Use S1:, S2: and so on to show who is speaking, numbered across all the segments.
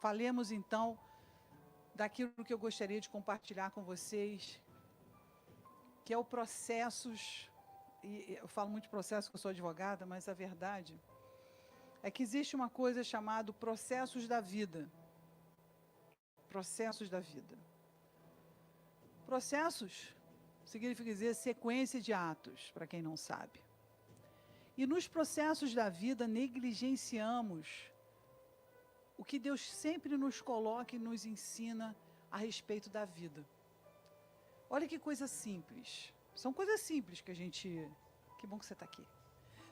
S1: falemos então daquilo que eu gostaria de compartilhar com vocês, que é o processos, e eu falo muito de processo, que eu sou advogada, mas a verdade é que existe uma coisa chamada processos da vida. Processos da vida. Processos significa dizer sequência de atos, para quem não sabe. E nos processos da vida negligenciamos o que Deus sempre nos coloca e nos ensina a respeito da vida. Olha que coisa simples. São coisas simples que a gente... Que bom que você está aqui.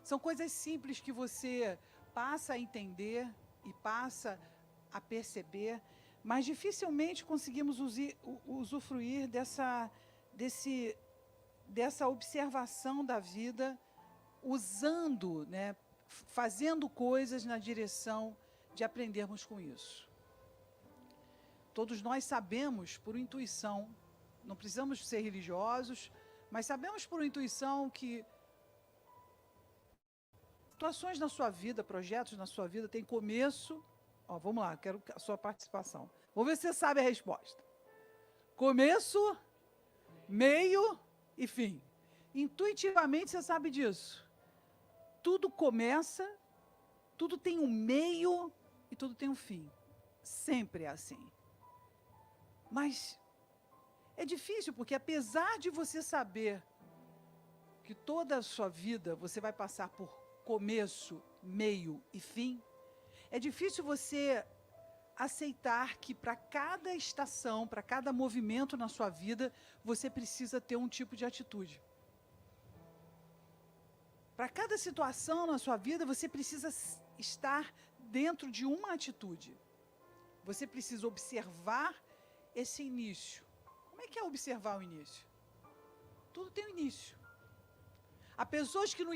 S1: São coisas simples que você passa a entender e passa a perceber, mas dificilmente conseguimos usufruir dessa observação da vida, usando, né, fazendo coisas na direção de aprendermos com isso. Todos nós sabemos por intuição, não precisamos ser religiosos, mas sabemos por intuição que situações na sua vida, projetos na sua vida têm começo. Ó, vamos lá, quero a sua participação. Vamos ver se você sabe a resposta. Começo, meio e fim. Intuitivamente você sabe disso. Tudo começa, tudo tem um meio e tudo tem um fim. Sempre é assim. Mas é difícil, porque apesar de você saber que toda a sua vida você vai passar por começo, meio e fim, é difícil você aceitar que para cada estação, para cada movimento na sua vida, você precisa ter um tipo de atitude. Para cada situação na sua vida, você precisa estar dentro de uma atitude. Você precisa observar esse início. Como é que é observar o início? Tudo tem um início. Há pessoas que não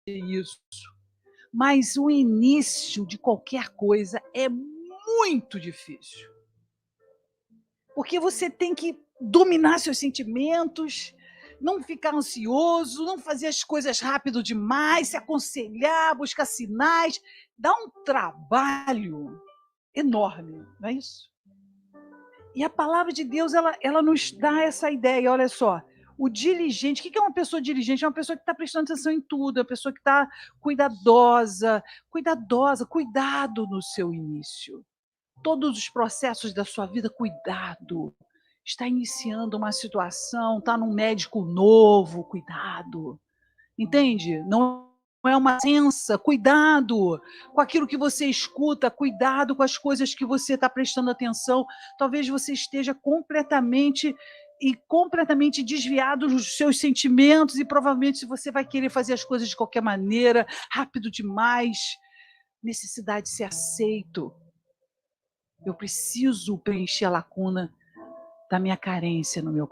S1: isso. Mas o início de qualquer coisa é muito difícil. Porque você tem que dominar seus sentimentos, não ficar ansioso, não fazer as coisas rápido demais, se aconselhar, buscar sinais. Dá um trabalho enorme, não é isso? E a palavra de Deus, ela nos dá essa ideia, olha só. O diligente, o que é uma pessoa diligente? É uma pessoa que está prestando atenção em tudo, é uma pessoa que está cuidadosa, cuidado no seu início. Todos os processos da sua vida, cuidado. Está iniciando uma situação, está num médico novo, cuidado. Entende? Não é uma sensa, cuidado com aquilo que você escuta, cuidado com as coisas que você está prestando atenção. Talvez você esteja completamente desviado dos seus sentimentos e provavelmente você vai querer fazer as coisas de qualquer maneira, rápido demais. Necessidade de ser aceito. Eu preciso preencher a lacuna da minha carência no meu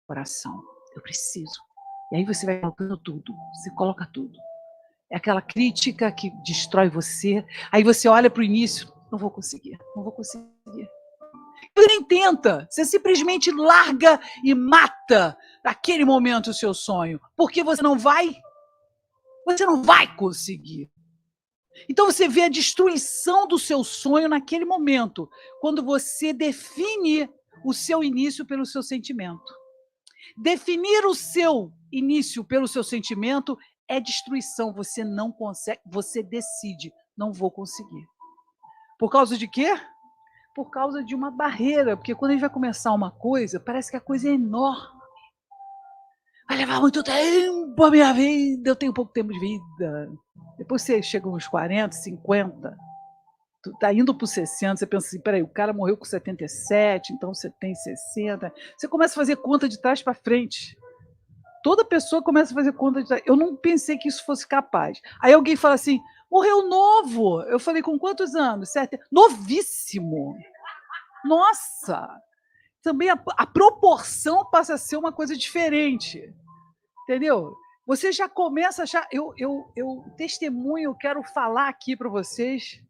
S1: coração. Eu preciso. E aí você vai colocando tudo, você coloca tudo. É aquela crítica que destrói você. Aí você olha para o início, não vou conseguir. Você nem tenta, você simplesmente larga e mata naquele momento o seu sonho. Porque você não vai conseguir. Então você vê a destruição do seu sonho naquele momento, quando você define o seu início pelo seu sentimento. Definir o seu início pelo seu sentimento é destruição. Você não consegue, você decide, não vou conseguir. Por causa de quê? Por causa de uma barreira, porque quando a gente vai começar uma coisa, parece que a coisa é enorme. Vai levar muito tempo a minha vida, eu tenho pouco tempo de vida. Depois você chega uns 40, 50, tu tá indo para os 60, você pensa assim, peraí, o cara morreu com 77, então você tem 60. Você começa a fazer conta de trás para frente. Toda pessoa começa a fazer conta de trás. Eu não pensei que isso fosse capaz. Aí alguém fala assim, morreu novo. Eu falei, com quantos anos? 7. Novíssimo. Nossa! Também a proporção passa a ser uma coisa diferente. Entendeu? Você já começa a achar. Eu testemunho, eu quero falar aqui para vocês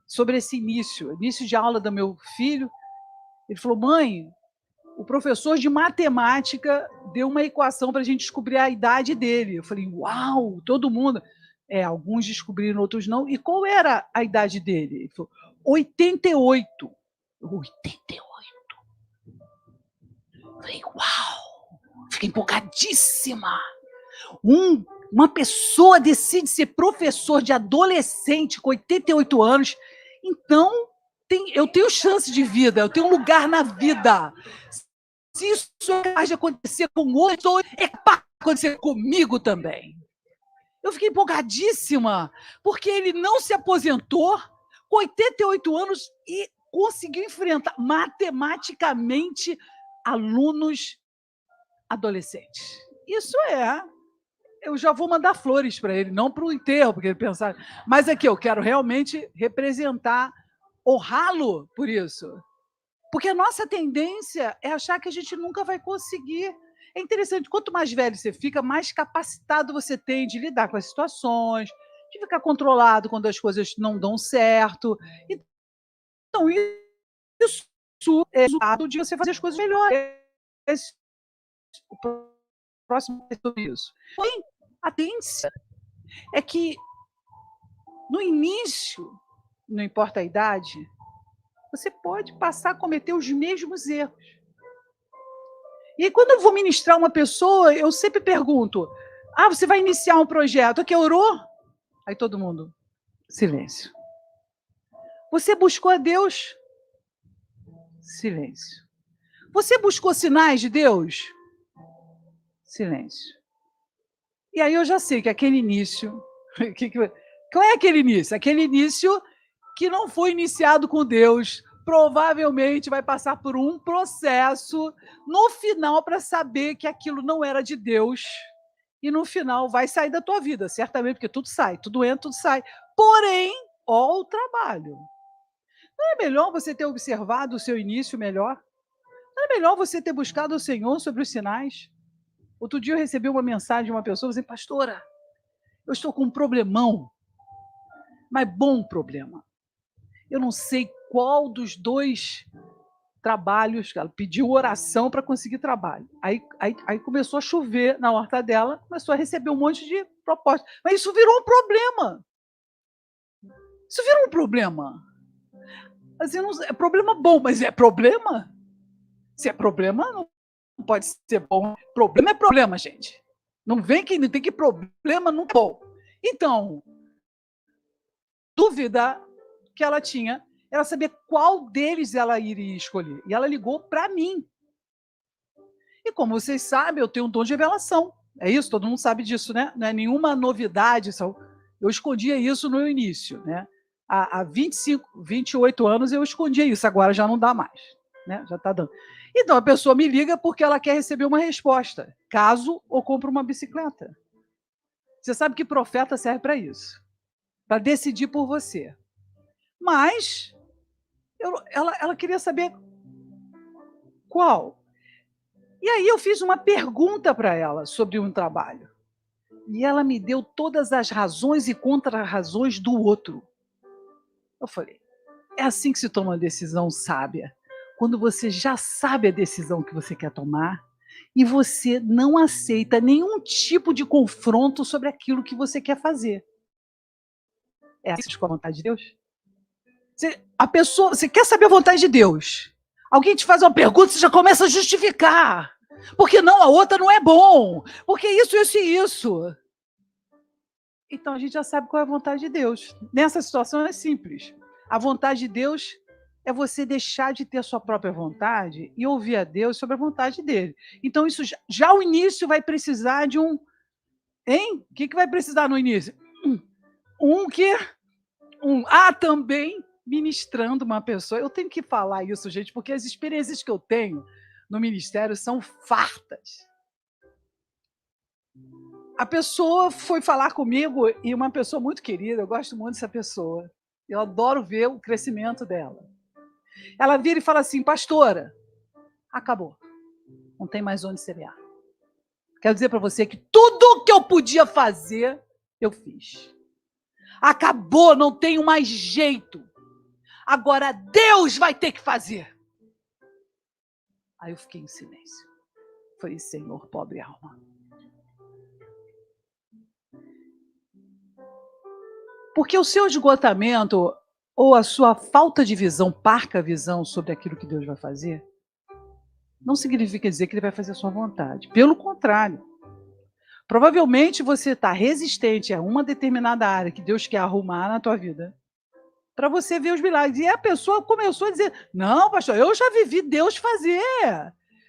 S1: sobre esse início de aula do meu filho. Ele falou, mãe, o professor de matemática deu uma equação para a gente descobrir a idade dele. Eu falei, uau, todo mundo. Alguns descobriram, outros não. E qual era a idade dele? Ele falou, 88. 88. Eu falei, uau! Fiquei empolgadíssima. Uma pessoa decide ser professor de adolescente com 88 anos, então eu tenho chance de vida, eu tenho um lugar na vida. Se isso é capaz de acontecer com outro, é capaz de acontecer comigo também. Eu fiquei empolgadíssima, porque ele não se aposentou com 88 anos e conseguiu enfrentar matematicamente alunos adolescentes. Isso eu já vou mandar flores para ele, não para o enterro, porque ele pensar. Mas aqui eu quero realmente representar, honrá-lo por isso. Porque a nossa tendência é achar que a gente nunca vai conseguir. É interessante, quanto mais velho você fica, mais capacitado você tem de lidar com as situações, de ficar controlado quando as coisas não dão certo. Então, isso é resultado de você fazer as coisas melhores. O próximo é sobre isso. Porém, a tendência é que, no início, não importa a idade, você pode passar a cometer os mesmos erros. E aí, quando eu vou ministrar uma pessoa, eu sempre pergunto, você vai iniciar um projeto, aqui orou? Aí todo mundo, silêncio. Você buscou a Deus? Silêncio. Você buscou sinais de Deus? Silêncio. E aí eu já sei que aquele início... Qual é aquele início? Aquele início que não foi iniciado com Deus, provavelmente vai passar por um processo no final para saber que aquilo não era de Deus e no final vai sair da tua vida, certamente, porque tudo sai, tudo entra, tudo sai. Porém, ó o trabalho. Não é melhor você ter observado o seu início melhor? Não é melhor você ter buscado o Senhor sobre os sinais? Outro dia eu recebi uma mensagem de uma pessoa dizendo, pastora, eu estou com um problemão, mas bom problema. Eu não sei qual dos 2 trabalhos, ela pediu oração para conseguir trabalho. Aí começou a chover na horta dela, começou a receber um monte de propostas. Mas isso virou um problema. Isso virou um problema. Assim, não, é problema bom, mas é problema? Se é problema, não pode ser bom. Problema é problema, gente. Não vem que problema não é bom. Então, dúvida que ela tinha era saber qual deles ela iria escolher. E ela ligou para mim. E como vocês sabem, eu tenho um dom de revelação. É isso? Todo mundo sabe disso, né? Não é nenhuma novidade. Eu escondia isso no início, né? Há 25, 28 anos eu escondia isso, agora já não dá mais, né? Já está dando. Então a pessoa me liga porque ela quer receber uma resposta, caso ou compre uma bicicleta. Você sabe que profeta serve para isso, para decidir por você. Mas ela queria saber qual. E aí eu fiz uma pergunta para ela sobre um trabalho. E ela me deu todas as razões e contra-razões do outro. Eu falei, é assim que se toma uma decisão sábia. Quando você já sabe a decisão que você quer tomar e você não aceita nenhum tipo de confronto sobre aquilo que você quer fazer. É assim com a vontade de Deus? Você quer saber a vontade de Deus? Alguém te faz uma pergunta, você já começa a justificar. Porque não, a outra não é bom. Porque isso, isso e isso. Então a gente já sabe qual é a vontade de Deus. Nessa situação é simples. A vontade de Deus é você deixar de ter a sua própria vontade e ouvir a Deus sobre a vontade dele. Então isso já o início vai precisar de um, hein? O que vai precisar no início? Também ministrando uma pessoa. Eu tenho que falar isso, gente, porque as experiências que eu tenho no ministério são fartas. A pessoa foi falar comigo, e uma pessoa muito querida, eu gosto muito dessa pessoa. Eu adoro ver o crescimento dela. Ela vira e fala assim, pastora, acabou. Não tem mais onde semear. Quero dizer para você que tudo que eu podia fazer, eu fiz. Acabou, não tenho mais jeito. Agora Deus vai ter que fazer. Aí eu fiquei em silêncio. Falei, Senhor, pobre alma. Porque o seu esgotamento ou a sua falta de visão, parca visão sobre aquilo que Deus vai fazer, não significa dizer que ele vai fazer a sua vontade. Pelo contrário. Provavelmente você está resistente a uma determinada área que Deus quer arrumar na tua vida, para você ver os milagres. E a pessoa começou a dizer, não, pastor, eu já vivi Deus fazer.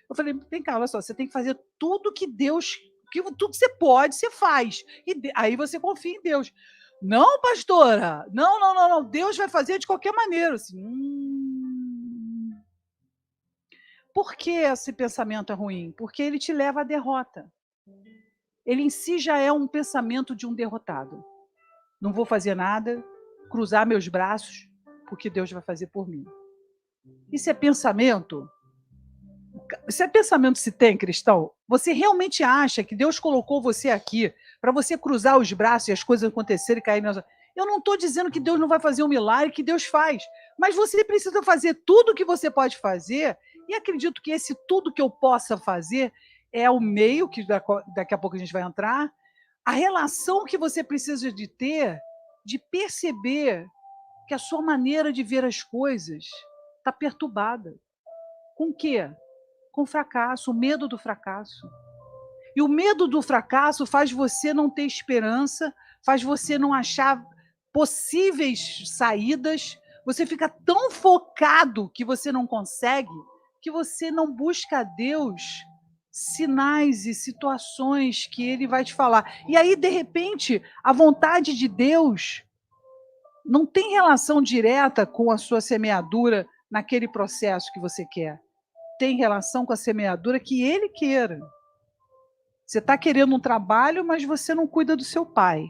S1: Eu falei, vem cá, olha só, você tem que fazer tudo que Deus, tudo que você pode, você faz. Aí você confia em Deus. Não, pastora, não, Deus vai fazer de qualquer maneira. Assim, Por que esse pensamento é ruim? Porque ele te leva à derrota. Ele em si já é um pensamento de um derrotado. Não vou fazer nada, cruzar meus braços, porque Deus vai fazer por mim. Isso é pensamento? Se é pensamento se tem, cristão, você realmente acha que Deus colocou você aqui para você cruzar os braços e as coisas acontecerem e caírem? Eu não estou dizendo que Deus não vai fazer um milagre, que Deus faz, mas você precisa fazer tudo o que você pode fazer, e acredito que esse tudo que eu possa fazer é o meio, que daqui a pouco a gente vai entrar, a relação que você precisa de ter, de perceber que a sua maneira de ver as coisas está perturbada. Com o quê? Com o fracasso, o medo do fracasso. E o medo do fracasso faz você não ter esperança, faz você não achar possíveis saídas, você fica tão focado que você não consegue, que você não busca a Deus sinais e situações que ele vai te falar. E aí, de repente, a vontade de Deus não tem relação direta com a sua semeadura naquele processo que você quer. Tem relação com a semeadura que ele queira. Você está querendo um trabalho, mas você não cuida do seu pai.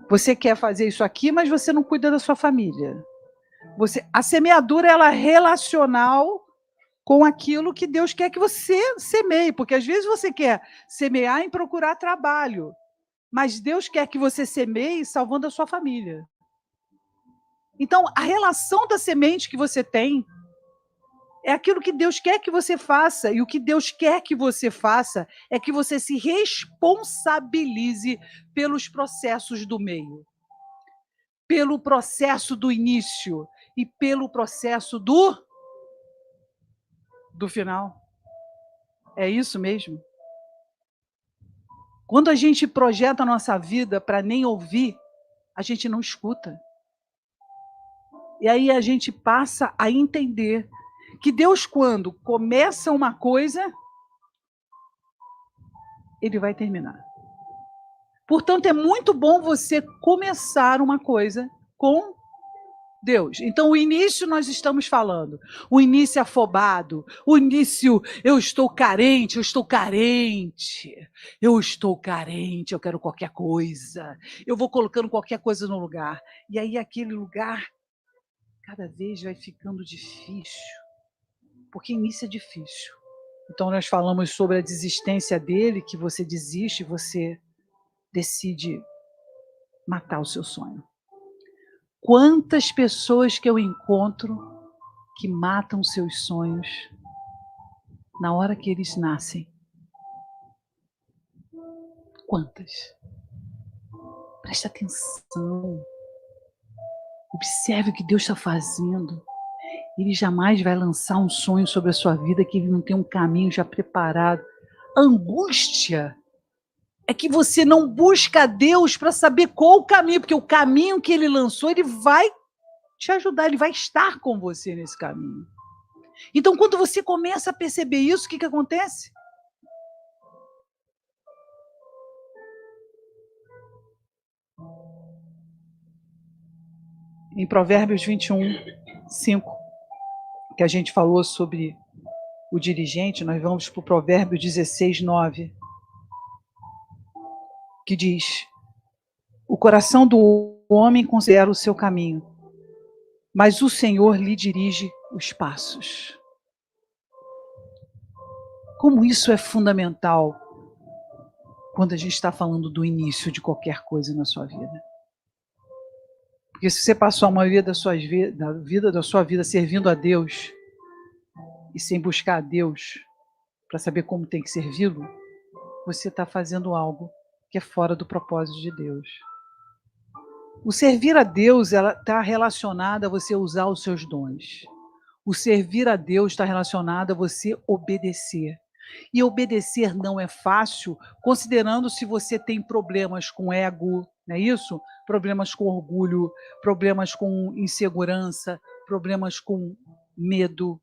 S1: Você quer fazer isso aqui, mas você não cuida da sua família. A semeadura ela é relacional com aquilo que Deus quer que você semeie, porque às vezes você quer semear em procurar trabalho, Mas Deus quer que você semeie salvando a sua família. Então, a relação da semente que você tem é aquilo que Deus quer que você faça. E o que Deus quer que você faça é que você se responsabilize pelos processos do meio, pelo processo do início e pelo processo do final. É isso mesmo? Quando a gente projeta a nossa vida para nem ouvir, a gente não escuta. E aí a gente passa a entender que Deus, quando começa uma coisa, Ele vai terminar. Portanto, é muito bom você começar uma coisa com Deus. Então, o início nós estamos falando. O início afobado. O início, eu estou carente, eu estou carente. Eu estou carente, eu quero qualquer coisa. Eu vou colocando qualquer coisa no lugar. E aí aquele lugar cada vez vai ficando difícil. Porque início é difícil. Então, nós falamos sobre a desistência dele, que você desiste, você decide matar o seu sonho. Quantas pessoas que eu encontro que matam seus sonhos na hora que eles nascem? Quantas? Presta atenção. Observe o que Deus está fazendo. Ele jamais vai lançar um sonho sobre a sua vida que ele não tem um caminho já preparado. A angústia é que você não busca a Deus para saber qual o caminho, porque o caminho que ele lançou, ele vai te ajudar, ele vai estar com você nesse caminho. Então, quando você começa a perceber isso, o que acontece? Em Provérbios 21, 5, que a gente falou sobre o dirigente, nós vamos para o Provérbio 16, 9, que diz: o coração do homem considera o seu caminho, mas o Senhor lhe dirige os passos. Como isso é fundamental quando a gente está falando do início de qualquer coisa na sua vida. Porque se você passou a maioria da sua vida servindo a Deus e sem buscar a Deus para saber como tem que servi-lo, você está fazendo algo que é fora do propósito de Deus. O servir a Deus está relacionado a você usar os seus dons. O servir a Deus está relacionado a você obedecer. E obedecer não é fácil, considerando se você tem problemas com ego, não é isso? Problemas com orgulho, problemas com insegurança, problemas com medo,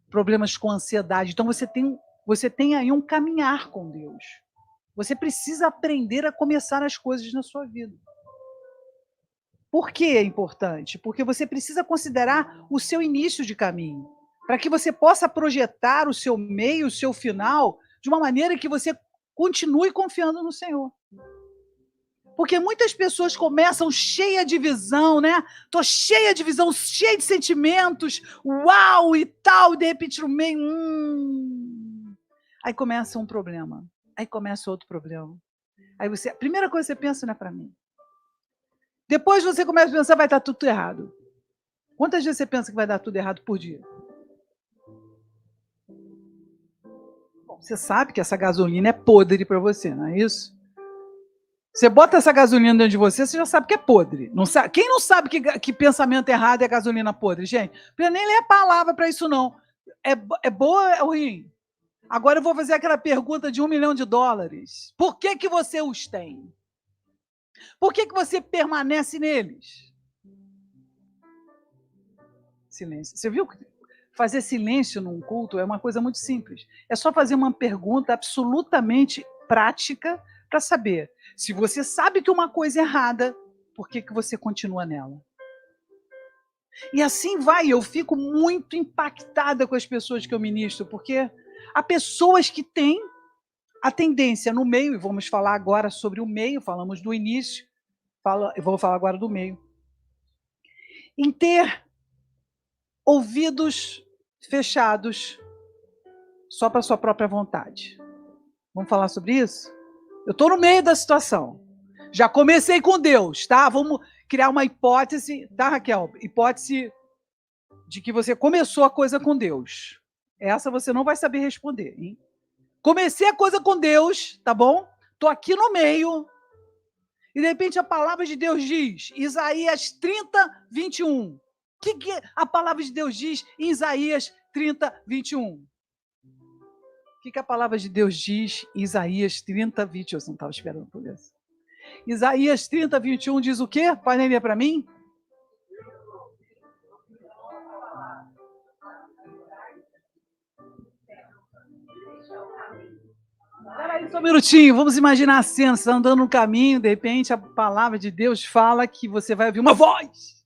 S1: problemas com ansiedade. Então você tem aí um caminhar com Deus. Você precisa aprender a começar as coisas na sua vida. Por que é importante? Porque você precisa considerar o seu início de caminho, para que você possa projetar o seu meio, o seu final, de uma maneira que você continue confiando no Senhor. Porque muitas pessoas começam cheia de visão, né? Tô cheia de visão, cheia de sentimentos, uau e tal, e de repente no meio, aí começa um problema, aí começa outro problema. Aí a primeira coisa que você pensa, não é para mim. Depois você começa a pensar, vai dar tudo errado. Quantas vezes você pensa que vai dar tudo errado por dia? Bom, você sabe que essa gasolina é podre para você, não é isso? Você bota essa gasolina dentro de você, você já sabe que é podre. Não sabe, quem não sabe que pensamento errado é gasolina podre, gente? Eu nem ler a palavra para isso, não. É boa ou é ruim? Agora eu vou fazer aquela pergunta de $1 milhão. Por que você os tem? Por que você permanece neles? Silêncio. Você viu que fazer silêncio num culto é uma coisa muito simples. É só fazer uma pergunta absolutamente prática para saber se você sabe que uma coisa é errada, por que você continua nela? E assim vai, eu fico muito impactada com as pessoas que eu ministro, porque há pessoas que têm a tendência no meio, e vamos falar agora sobre o meio, falamos do início, eu vou falar agora do meio, em ter ouvidos fechados só para sua própria vontade. Vamos falar sobre isso? Eu estou no meio da situação. Já comecei com Deus, tá? Vamos criar uma hipótese, tá, Raquel? Hipótese de que você começou a coisa com Deus. Essa você não vai saber responder, hein? Comecei a coisa com Deus, tá bom? Estou aqui no meio. E de repente a palavra de Deus diz, Isaías 30, 21. O que a palavra de Deus diz em Isaías 30, 21? O que a palavra de Deus diz em Isaías 30, 21? Eu não estava esperando por isso. Isaías 30, 21 diz o quê? Podem ler para mim? Espera aí só um minutinho, vamos imaginar a cena, você está andando no caminho, de repente a palavra de Deus fala que você vai ouvir uma voz.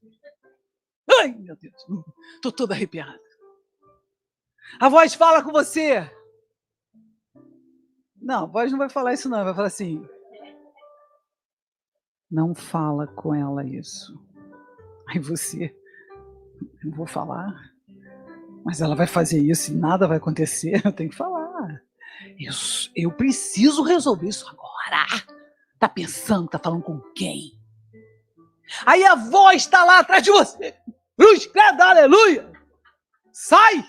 S1: Ai, meu Deus, estou toda arrepiada. A voz fala com você. Não, a voz não vai falar isso não, vai falar assim, não fala com ela isso. Aí você, eu não vou falar, mas ela vai fazer isso e nada vai acontecer, eu tenho que falar. Eu preciso resolver isso agora. Tá pensando, tá falando com quem? Aí a voz está lá atrás de você. Cruz, credo, aleluia. Sai!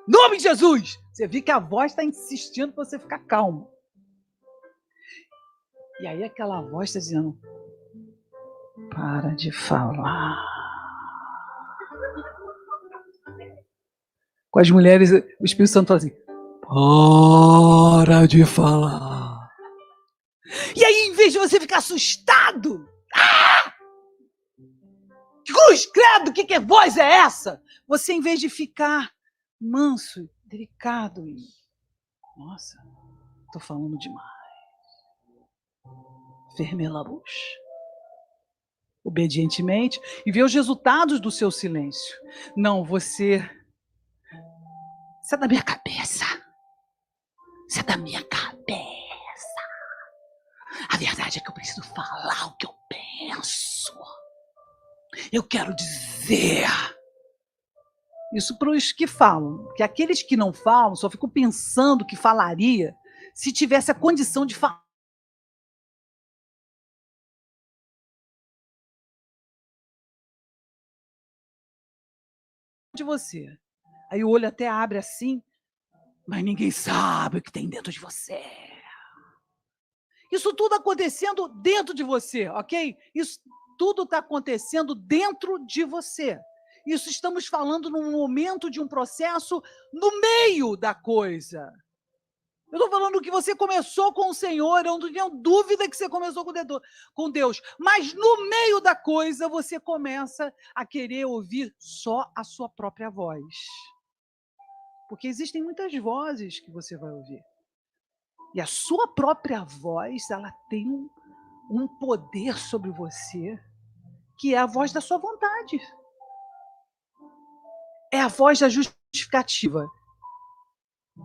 S1: Nome de Jesus! Você vê que a voz está insistindo para você ficar calmo. E aí aquela voz está dizendo, para de falar. Com as mulheres, o Espírito Santo fala assim, para de falar. E aí, em vez de você ficar assustado, cruz, credo, que voz é essa? Você, em vez de ficar manso, delicado e, nossa, estou falando demais. Ferme la bouche. Obedientemente, e ver os resultados do seu silêncio. Não, você é da minha cabeça. Você é da minha cabeça. A verdade é que eu preciso falar o que eu penso. Eu quero dizer. Isso para os que falam. Porque aqueles que não falam só ficam pensando que falaria se tivesse a condição de falar. De você. Aí o olho até abre assim, mas ninguém sabe o que tem dentro de você. Isso tudo acontecendo dentro de você, ok? Isso tudo está acontecendo dentro de você. Isso estamos falando num momento de um processo no meio da coisa. Eu estou falando que você começou com o Senhor, eu não tenho dúvida que você começou com Deus. Mas no meio da coisa, você começa a querer ouvir só a sua própria voz. Porque existem muitas vozes que você vai ouvir. E a sua própria voz, ela tem um poder sobre você, que é a voz da sua vontade. É a voz da justificativa.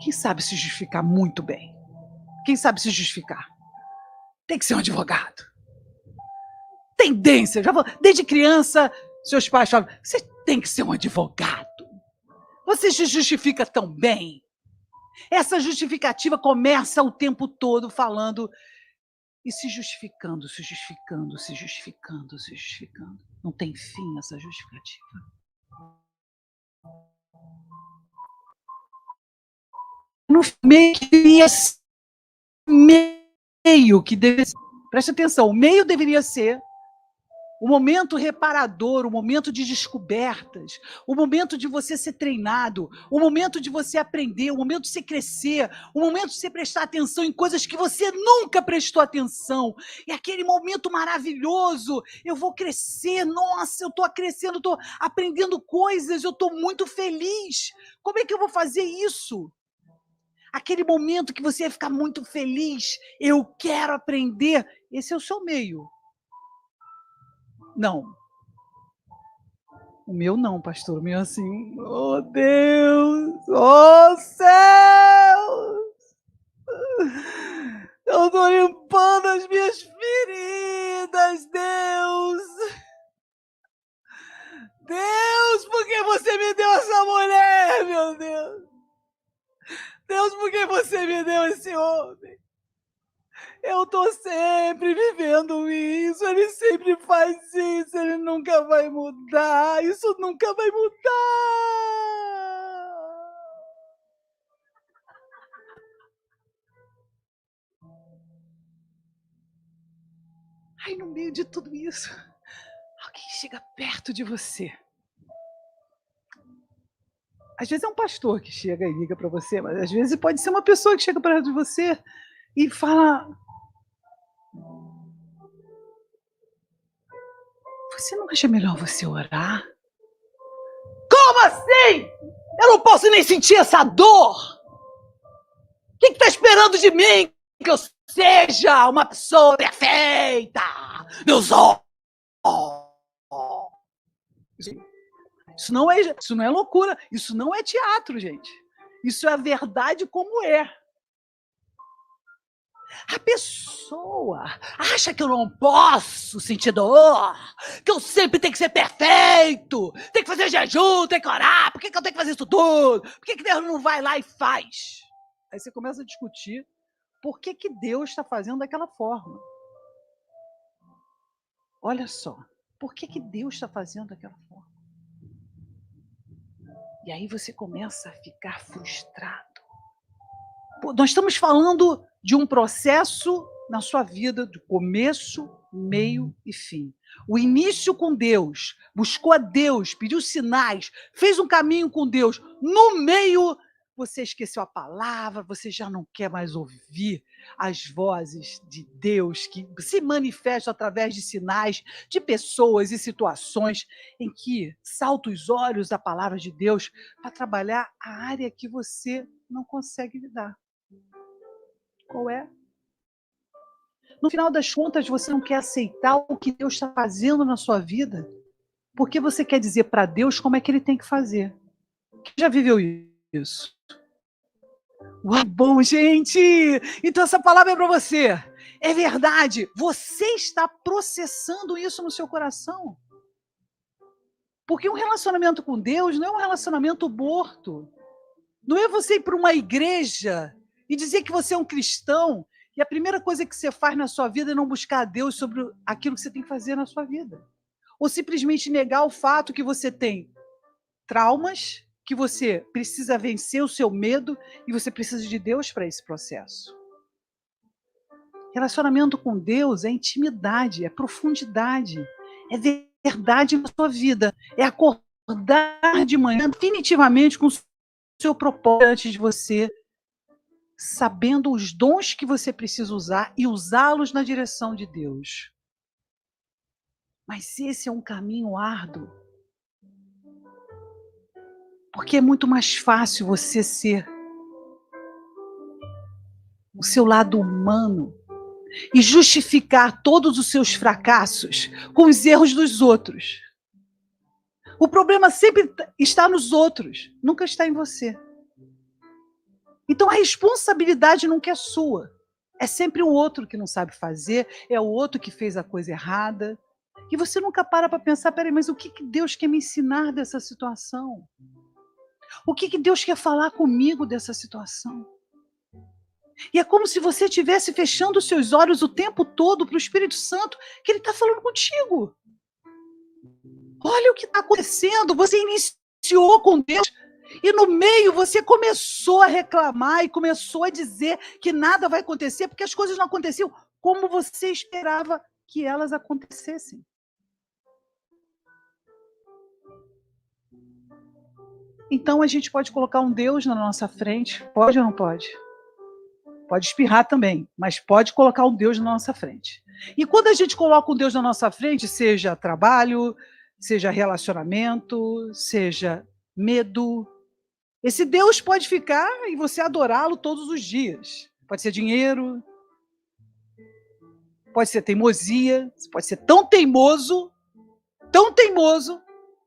S1: Quem sabe se justificar muito bem? Quem sabe se justificar? Tem que ser um advogado. Tendência. Desde criança, seus pais falam, você tem que ser um advogado. Você se justifica tão bem. Essa justificativa começa o tempo todo falando e se justificando, se justificando, se justificando, se justificando. Não tem fim essa justificativa. No meio que deveria ser, preste atenção, o meio deveria ser o momento reparador, o momento de descobertas, o momento de você ser treinado, o momento de você aprender, o momento de você crescer, o momento de você prestar atenção em coisas que você nunca prestou atenção. É aquele momento maravilhoso, eu vou crescer, nossa, eu estou crescendo, estou aprendendo coisas, eu estou muito feliz. Como é que eu vou fazer isso? Aquele momento que você vai ficar muito feliz, eu quero aprender, esse é o seu meio. Não. O meu não, pastor. O meu assim, oh Deus, oh céus, eu estou limpando as minhas feridas, Deus. Deus, por que você me deu essa mulher, meu Deus? Deus, por que você me deu esse homem? Eu tô sempre vivendo isso, ele sempre faz isso, ele nunca vai mudar, isso nunca vai mudar. Aí no meio de tudo isso, alguém chega perto de você. Às vezes é um pastor que chega e liga para você, mas às vezes pode ser uma pessoa que chega perto de você e fala: "Você não acha melhor você orar?" Como assim? Eu não posso nem sentir essa dor. O que está esperando de mim? Que eu seja uma pessoa perfeita? Meus olhos. Isso não é loucura, isso não é teatro, gente. Isso é a verdade como é. A pessoa acha que eu não posso sentir dor, que eu sempre tenho que ser perfeito, tem que fazer jejum, tem que orar, por que eu tenho que fazer isso tudo? Por que Deus não vai lá e faz? Aí você começa a discutir por que Deus está fazendo daquela forma. Olha só, por que Deus está fazendo daquela forma? E aí você começa a ficar frustrado. Pô, nós estamos falando de um processo na sua vida, de começo, meio e fim. O início com Deus, buscou a Deus, pediu sinais, fez um caminho com Deus. No meio, você esqueceu a palavra, você já não quer mais ouvir as vozes de Deus que se manifestam através de sinais, de pessoas e situações em que salta os olhos da palavra de Deus para trabalhar a área que você não consegue lidar. Qual é? No final das contas, você não quer aceitar o que Deus está fazendo na sua vida, porque você quer dizer para Deus como é que ele tem que fazer. Quem já viveu isso? Uau, bom, gente! Então essa palavra é para você. É verdade, você está processando isso no seu coração. Porque um relacionamento com Deus não é um relacionamento morto. Não é você ir para uma igreja e dizer que você é um cristão e a primeira coisa que você faz na sua vida é não buscar a Deus sobre aquilo que você tem que fazer na sua vida. Ou simplesmente negar o fato que você tem traumas, que você precisa vencer o seu medo e você precisa de Deus para esse processo. Relacionamento com Deus é intimidade, é profundidade, é verdade na sua vida, é acordar de manhã definitivamente com o seu propósito antes de você, sabendo os dons que você precisa usar e usá-los na direção de Deus. Mas esse é um caminho árduo. Porque é muito mais fácil você ser o seu lado humano e justificar todos os seus fracassos com os erros dos outros. O problema sempre está nos outros, nunca está em você. Então a responsabilidade nunca é sua. É sempre o outro que não sabe fazer, é o outro que fez a coisa errada. E você nunca para pensar, peraí, mas o que Deus quer me ensinar dessa situação? O que Deus quer falar comigo dessa situação? E é como se você estivesse fechando os seus olhos o tempo todo para o Espírito Santo, que ele está falando contigo. Olha o que está acontecendo, você iniciou com Deus, e no meio você começou a reclamar e começou a dizer que nada vai acontecer, porque as coisas não aconteciam como você esperava que elas acontecessem. Então a gente pode colocar um Deus na nossa frente, pode ou não pode? Pode espirrar também, mas pode colocar um Deus na nossa frente. E quando a gente coloca um Deus na nossa frente, seja trabalho, seja relacionamento, seja medo, esse Deus pode ficar e você adorá-lo todos os dias. Pode ser dinheiro, pode ser teimosia, você pode ser tão teimoso,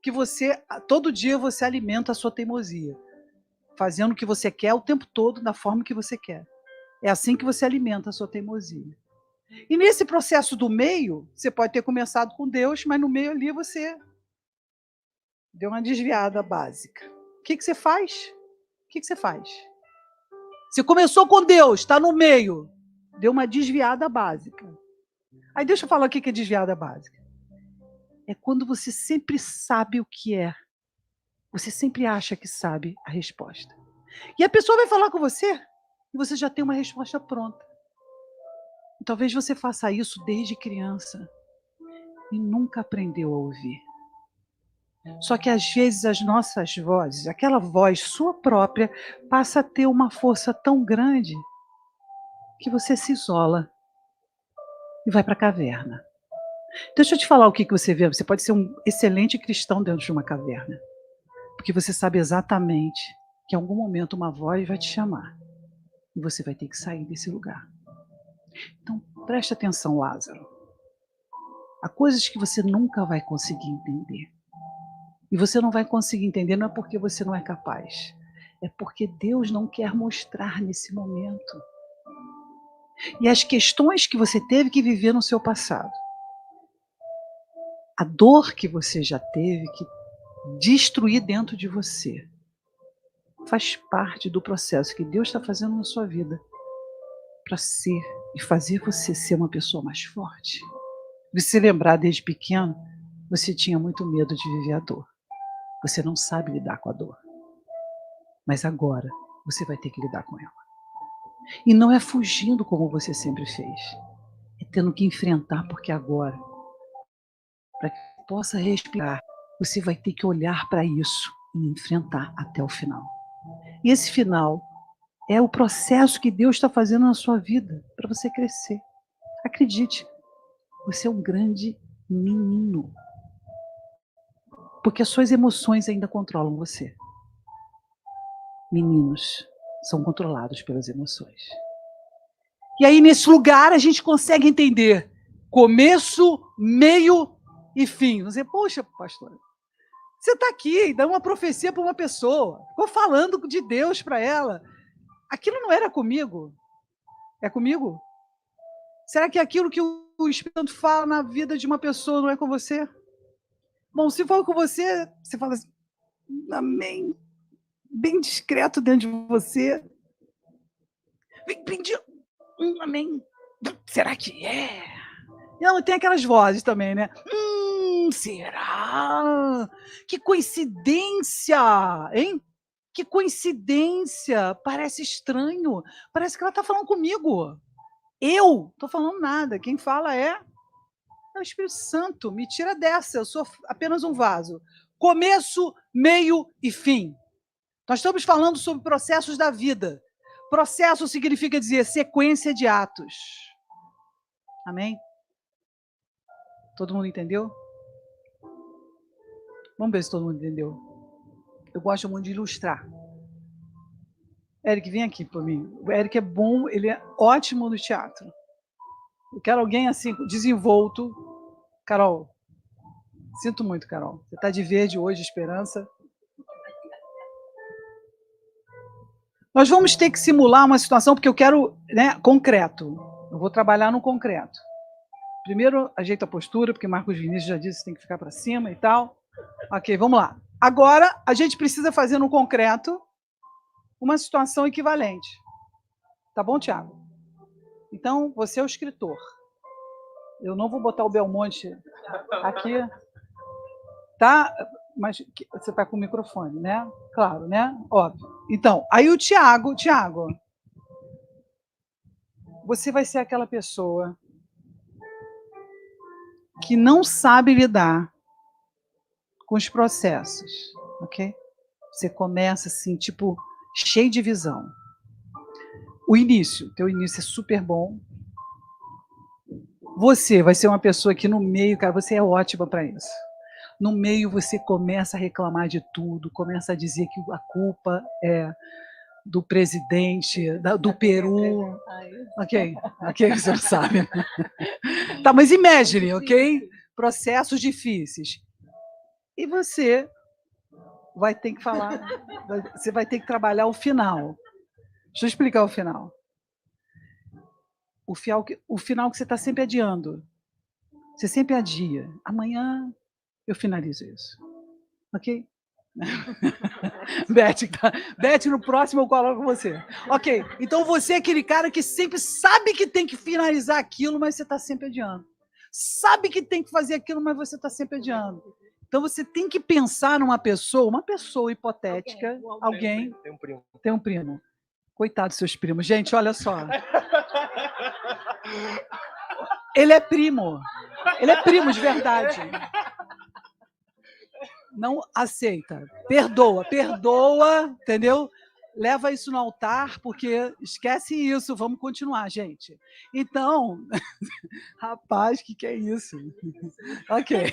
S1: que você, todo dia você alimenta a sua teimosia, fazendo o que você quer o tempo todo, da forma que você quer. É assim que você alimenta a sua teimosia. E nesse processo do meio, você pode ter começado com Deus, mas no meio ali você deu uma desviada básica. O que você faz? O que você faz? Você começou com Deus, está no meio. deu uma desviada básica. Aí deixa eu falar o que é desviada básica. É quando você sempre sabe o que é. Você sempre acha que sabe a resposta. E a pessoa vai falar com você e você já tem uma resposta pronta. E talvez você faça isso desde criança e nunca aprendeu a ouvir. Só que às vezes as nossas vozes, aquela voz sua própria, passa a ter uma força tão grande que você se isola e vai para a caverna. Deixa eu te falar o que você vê. Você pode ser um excelente cristão dentro de uma caverna. Porque você sabe exatamente que em algum momento uma voz vai te chamar. E você vai ter que sair desse lugar. Então, preste atenção, Lázaro. Há coisas que você nunca vai conseguir entender. E você não vai conseguir entender não é porque você não é capaz. É porque Deus não quer mostrar nesse momento. E as questões que você teve que viver no seu passado. A dor que você já teve que destruir dentro de você. Faz parte do processo que Deus está fazendo na sua vida. Para ser e fazer você ser uma pessoa mais forte. Você lembrar desde pequeno, você tinha muito medo de viver a dor. Você não sabe lidar com a dor. Mas agora você vai ter que lidar com ela. E não é fugindo como você sempre fez. É tendo que enfrentar, porque agora, para que possa respirar, você vai ter que olhar para isso e enfrentar até o final. E esse final é o processo que Deus está fazendo na sua vida para você crescer. Acredite, você é um grande menino. Porque as suas emoções ainda controlam você. Meninos são controlados pelas emoções. E aí, nesse lugar, a gente consegue entender começo, meio e fim. Você, poxa, pastora, você está aqui, dando uma profecia para uma pessoa, ficou falando de Deus para ela. Aquilo não era comigo? É comigo? Será que aquilo que o Espírito Santo fala na vida de uma pessoa não é com você? Bom, se for com você, você fala assim, amém. Bem discreto dentro de você. Bem amém. Será que é? Não, tem aquelas vozes também, né? Será? Que coincidência, hein? Que coincidência. Parece estranho. Parece que ela está falando comigo. Eu estou falando nada. Quem fala é o Espírito Santo. Me tira dessa. Eu sou apenas um vaso. Começo, meio e fim. Nós estamos falando sobre processos da vida. Processo significa dizer sequência de atos. Amém? Todo mundo entendeu? Vamos ver se todo mundo entendeu. Eu gosto muito de ilustrar. Eric, vem aqui para mim. O Eric é bom, ele é ótimo no teatro. Eu quero alguém assim, desenvolto. Carol, sinto muito, Carol. Você está de verde hoje, esperança. Nós vamos ter que simular uma situação, porque eu quero, né, concreto. Eu vou trabalhar no concreto. Primeiro, ajeita a postura, porque Marcos Vinícius já disse que tem que ficar para cima e tal. Ok, vamos lá. Agora, a gente precisa fazer no concreto uma situação equivalente. Tá bom, Tiago? Então, você é o escritor. Eu não vou botar o Belmonte aqui, tá? Mas você está com o microfone, né? Claro, né? Óbvio. Então, aí o Tiago, você vai ser aquela pessoa que não sabe lidar com os processos, ok? Você começa assim, tipo, cheio de visão. Teu início é super bom. Você vai ser uma pessoa que no meio, cara, você é ótima para isso. No meio você começa a reclamar de tudo, começa a dizer que a culpa é do presidente, do Peru. Ok, você não sabe. Tá, mas imagine, ok? Processos difíceis. E você vai ter que falar, você vai ter que trabalhar o final. Deixa eu explicar o final. O final que você está sempre adiando. Você sempre adia. Amanhã eu finalizo isso. Ok? Beth, no próximo eu coloco você. Ok, então você é aquele cara que sempre sabe que tem que finalizar aquilo, mas você está sempre adiando. Sabe que tem que fazer aquilo, mas você está sempre adiando. Então você tem que pensar numa pessoa, uma pessoa hipotética, alguém.
S2: Tem um primo.
S1: Tem um primo. Coitado dos seus primos. Gente, olha só. Ele é primo. Ele é primo de verdade. Não aceita. Perdoa, entendeu? Leva isso no altar, porque esquece isso. Vamos continuar, gente. Então, rapaz, que é isso? Ok.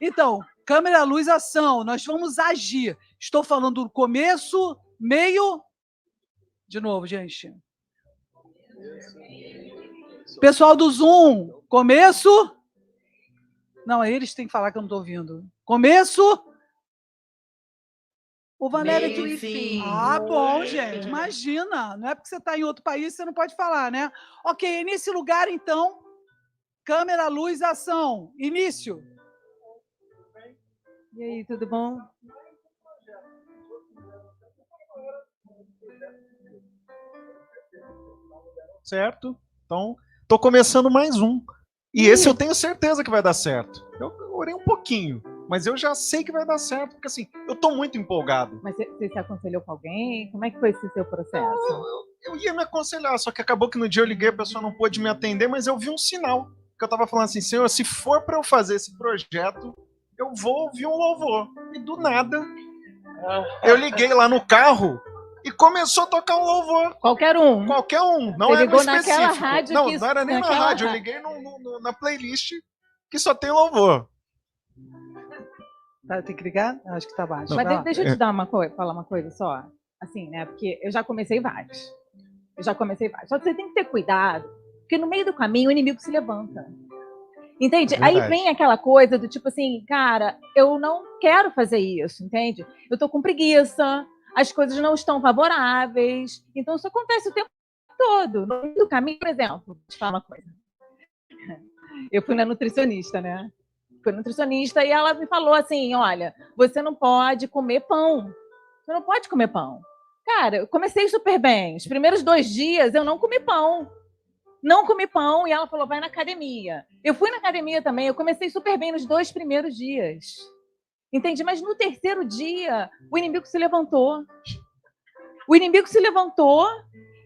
S1: Então, câmera, luz, ação. Nós vamos agir. Estou falando do começo, meio... De novo, gente. Pessoal do Zoom, começo... Não, eles têm que falar que eu não estou ouvindo. Começo... O Valério
S3: Meio e fim.
S1: Ah, bom, gente. Imagina. Não é porque você está em outro país, você não pode falar, né? Ok, nesse lugar, então, câmera, luz, ação. Início.
S4: E aí, tudo bom?
S5: Certo? Então, tô começando mais um. E esse eu tenho certeza que vai dar certo. Eu orei um pouquinho, mas eu já sei que vai dar certo, porque assim, eu tô muito empolgado.
S4: Mas você se aconselhou com alguém? Como é que foi esse seu processo?
S5: Eu ia me aconselhar, só que acabou que no dia eu liguei, a pessoa não pôde me atender, mas eu vi um sinal. Que eu tava falando assim, Senhor, se for para eu fazer esse projeto, eu vou ouvir um louvor. E do nada, eu liguei lá no carro e começou a tocar um louvor.
S4: Qualquer um?
S5: Qualquer um, não
S4: Você
S5: era
S4: ligou
S5: específico.
S4: naquela rádio
S5: não,
S4: que...
S5: não era nem na rádio, eu liguei na playlist que só tem louvor.
S1: Tá, tem que ligar? Acho que tá baixo.
S4: Mas deixa eu te falar uma coisa só. Assim, né? Porque eu já comecei vários. Só que você tem que ter cuidado, porque no meio do caminho o inimigo se levanta. Entende? Aí vem aquela coisa do tipo assim, cara, eu não quero fazer isso, entende? Eu tô com preguiça, as coisas não estão favoráveis. Então isso acontece o tempo todo. No meio do caminho, por exemplo, vou te falar uma coisa. Eu fui na nutricionista, né? Fui nutricionista e ela me falou assim, olha, você não pode comer pão. Você não pode comer pão. Cara, eu comecei super bem. Os primeiros 2 dias eu não comi pão. Não comi pão e ela falou, vai na academia. Eu fui na academia também, eu comecei super bem nos 2 primeiros dias. Entende? Mas no 3º dia, o inimigo se levantou. O inimigo se levantou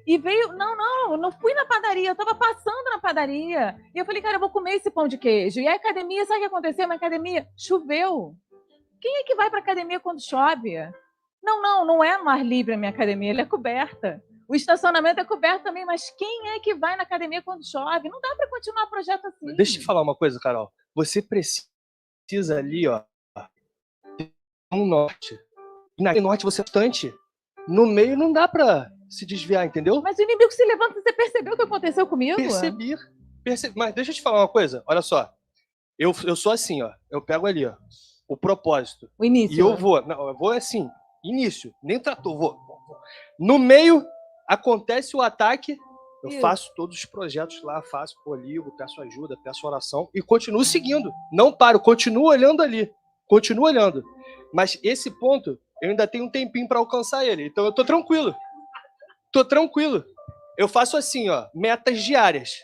S4: e veio... Não, eu não fui na padaria, eu estava passando na padaria. E eu falei, cara, eu vou comer esse pão de queijo. E a academia, sabe o que aconteceu? Na academia, choveu. Quem é que vai para a academia quando chove? Não é no ar livre a minha academia, ela é coberta. O estacionamento é coberto também, mas quem é que vai na academia quando chove? Não dá para continuar o projeto assim.
S2: Deixa eu te falar uma coisa, Carol. Você precisa ali, ó, no norte. E no norte você é bastante. No meio não dá para se desviar, entendeu?
S4: Mas o inimigo se levanta, você percebeu o que aconteceu comigo?
S2: Percebi. Mas deixa eu te falar uma coisa, olha só. Eu sou assim, ó. Eu pego ali, ó, o propósito.
S4: O início.
S2: E eu vou assim, início, nem trator, vou. No meio, acontece o ataque, eu faço todos os projetos lá, ligo, peço ajuda, peço oração e continuo seguindo. Não paro, continuo olhando ali, continuo olhando. Mas esse ponto, eu ainda tenho um tempinho para alcançar ele, então eu tô tranquilo. Eu faço assim, ó, metas diárias.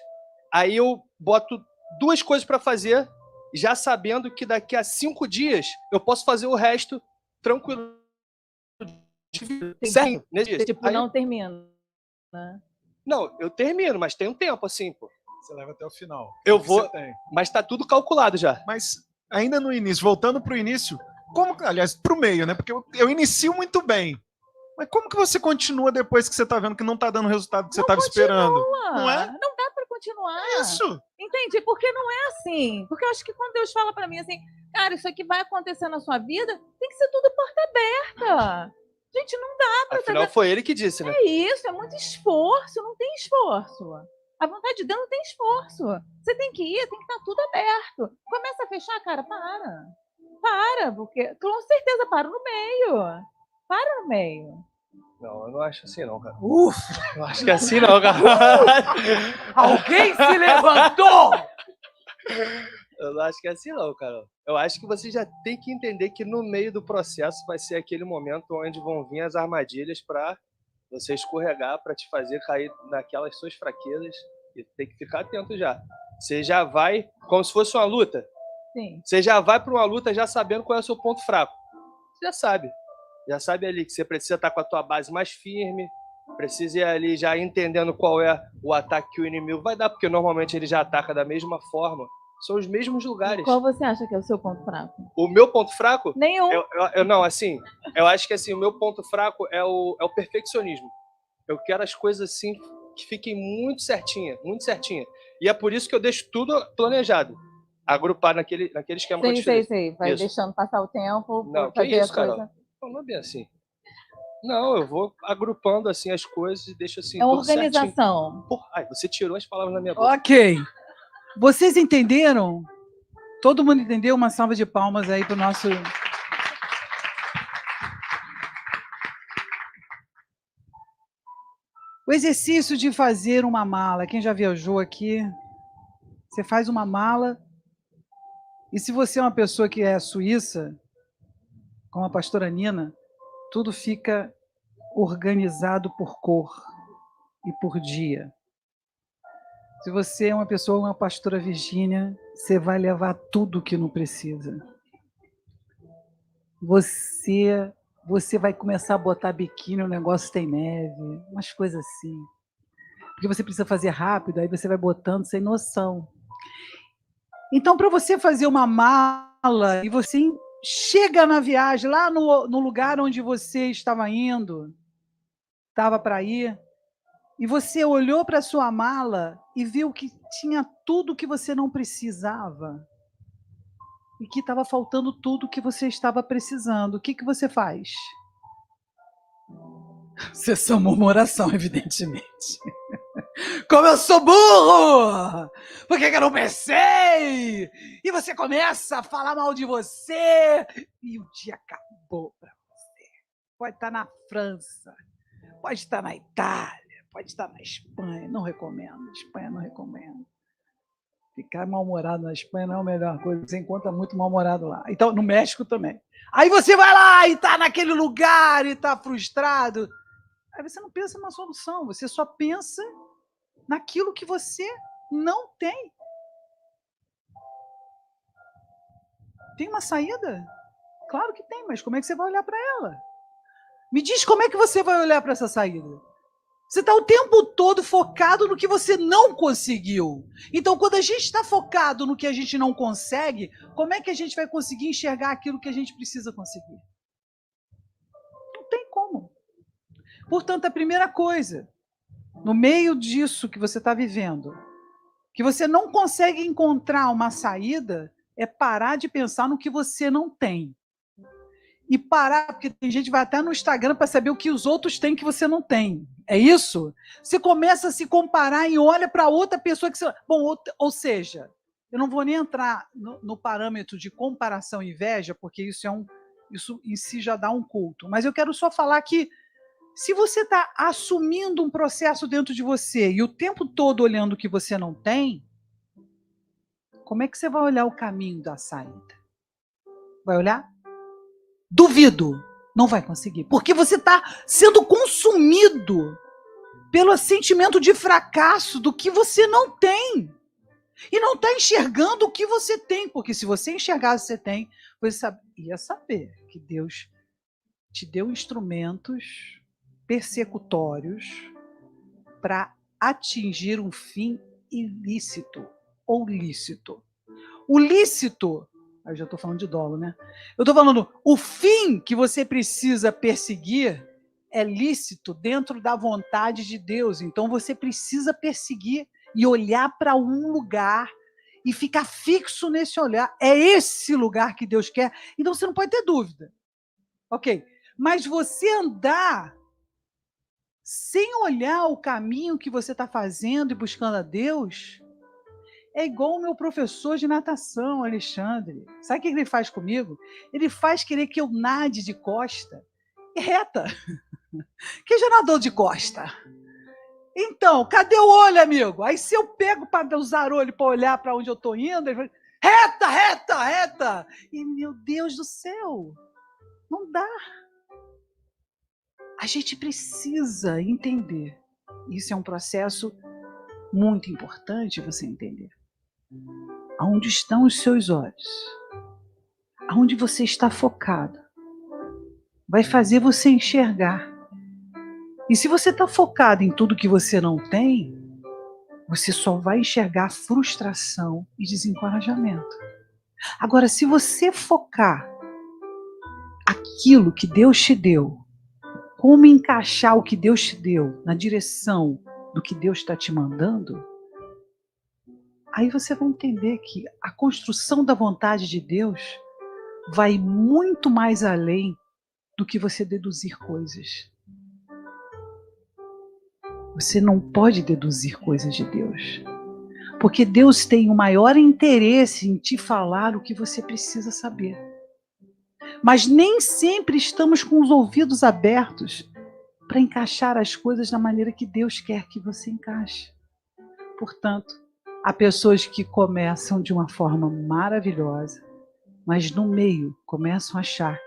S2: Aí eu boto 2 coisas para fazer, já sabendo que daqui a 5 dias eu posso fazer o resto tranquilo. Sério, nesse dia.
S4: Tipo, aí... não termina, né?
S2: Não, eu termino, mas tem um tempo assim, pô.
S5: Você leva até o final.
S2: Eu vou, mas tá tudo calculado já.
S5: Mas ainda no início, voltando pro início, aliás, pro meio, né? Porque eu inicio muito bem. Mas como que você continua depois que você tá vendo que não tá dando o resultado que você tava esperando? Não é?
S4: Não dá para continuar.
S5: Isso.
S4: Entende? Porque não é assim. Porque eu acho que quando Deus fala para mim assim, cara, isso aqui vai acontecer na sua vida, tem que ser tudo porta aberta. Gente, não dá para...
S2: Afinal, foi ele que disse, né?
S4: É isso, é muito esforço, não tem esforço. A vontade de Deus não tem esforço. Você tem que ir, tem que estar tudo aberto. Começa a fechar, cara, para, porque com certeza para no meio. Para no meio.
S2: Não, eu não acho assim não, cara.
S1: Ufa!
S2: Eu acho que é assim não, cara.
S1: Alguém se levantou!
S2: Eu não acho que é assim não, Carol. Eu acho que você já tem que entender que no meio do processo vai ser aquele momento onde vão vir as armadilhas para você escorregar, para te fazer cair naquelas suas fraquezas, e tem que ficar atento já. Você já vai, como se fosse uma luta,
S4: Sim.
S2: você já vai para uma luta já sabendo qual é o seu ponto fraco. Você já sabe ali que você precisa estar com a tua base mais firme, precisa ir ali já entendendo qual é o ataque que o inimigo vai dar, porque normalmente ele já ataca da mesma forma. São os mesmos lugares.
S4: Qual você acha que é o seu ponto fraco?
S2: O meu ponto fraco?
S4: Nenhum.
S2: Não, assim, eu acho que assim, o meu ponto fraco é o perfeccionismo. Eu quero as coisas assim que fiquem muito certinha, muito certinha. E é por isso que eu deixo tudo planejado. Agrupar naquele esquema que eu te falei.
S4: Sei. Vai
S2: Isso.
S4: deixando passar o tempo,
S2: Não, que
S4: fazer
S2: isso,
S4: a coisa.
S2: Carol? Não é bem assim. Não, eu vou agrupando assim as coisas e deixo assim
S4: É uma
S2: tudo certinho.
S4: organização.
S2: Porra, ai, você tirou as palavras da minha boca.
S1: Ok. Vocês entenderam? Todo mundo entendeu? Uma salva de palmas aí para o nosso... O exercício de fazer uma mala. Quem já viajou aqui, você faz uma mala, e se você é uma pessoa que é suíça, como a pastora Nina, tudo fica organizado por cor e por dia. Se você é uma pessoa, uma pastora Virgínia, você vai levar tudo que não precisa. Você vai começar a botar biquíni, o negócio tem neve, umas coisas assim. Porque você precisa fazer rápido, aí você vai botando sem noção. Então, para você fazer uma mala e você chega na viagem, lá no lugar onde você estava indo, estava para ir, e você olhou para a sua mala e viu que tinha tudo que você não precisava. E que estava faltando tudo que você estava precisando. O que você faz? Sessão murmuração, evidentemente. Como eu sou burro! Por que eu não pensei? E você começa a falar mal de você, e o dia acabou para você. Pode estar na França, pode estar na Itália, pode estar na Espanha. Não recomendo, Espanha não recomendo. Ficar mal-humorado na Espanha não é a melhor coisa, você encontra muito mal-humorado lá. Então, no México também. Aí você vai lá e está naquele lugar e está frustrado. Aí você não pensa numa solução, você só pensa naquilo que você não tem. Tem uma saída? Claro que tem, mas como é que você vai olhar para ela? Me diz como é que você vai olhar para essa saída. Você está o tempo todo focado no que você não conseguiu. Então, quando a gente está focado no que a gente não consegue, como é que a gente vai conseguir enxergar aquilo que a gente precisa conseguir? Não tem como. Portanto, a primeira coisa, no meio disso que você está vivendo, que você não consegue encontrar uma saída, é parar de pensar no que você não tem. E parar, porque tem gente que vai até no Instagram para saber o que os outros têm que você não tem. É isso? Você começa a se comparar e olha para outra pessoa que você... Bom, ou seja, eu não vou nem entrar no parâmetro de comparação e inveja, porque isso em si já dá um culto. Mas eu quero só falar que se você está assumindo um processo dentro de você e o tempo todo olhando o que você não tem, como é que você vai olhar o caminho da saída? Vai olhar? Duvido, não vai conseguir, porque você está sendo consumido pelo sentimento de fracasso do que você não tem. E não está enxergando o que você tem, porque se você enxergasse o que você tem, você ia saber que Deus te deu instrumentos persecutórios para atingir um fim ilícito ou lícito. O lícito... Eu já estou falando de dolo, né? Eu estou falando, o fim que você precisa perseguir é lícito dentro da vontade de Deus. Então você precisa perseguir e olhar para um lugar e ficar fixo nesse olhar. É esse lugar que Deus quer. Então você não pode ter dúvida. Ok. Mas você andar sem olhar o caminho que você está fazendo e buscando a Deus... É igual o meu professor de natação, Alexandre. Sabe o que ele faz comigo? Ele faz querer que eu nade de costa reta. Quem já nadou de costa? Então, cadê o olho, amigo? Aí se eu pego para usar o olho para olhar para onde eu estou indo, ele fala, Reta, reta, reta. E, meu Deus do céu, não dá. A gente precisa entender. Isso é um processo muito importante você entender. Aonde estão os seus olhos? Aonde você está focado? Vai fazer você enxergar. E se você está focado em tudo que você não tem, você só vai enxergar frustração e desencorajamento. Agora, se você focar aquilo que Deus te deu, como encaixar o que Deus te deu na direção do que Deus está te mandando, aí você vai entender que a construção da vontade de Deus vai muito mais além do que você deduzir coisas. Você não pode deduzir coisas de Deus. Porque Deus tem o maior interesse em te falar o que você precisa saber. Mas nem sempre estamos com os ouvidos abertos para encaixar as coisas da maneira que Deus quer que você encaixe. Portanto, há pessoas que começam de uma forma maravilhosa, mas no meio começam a achar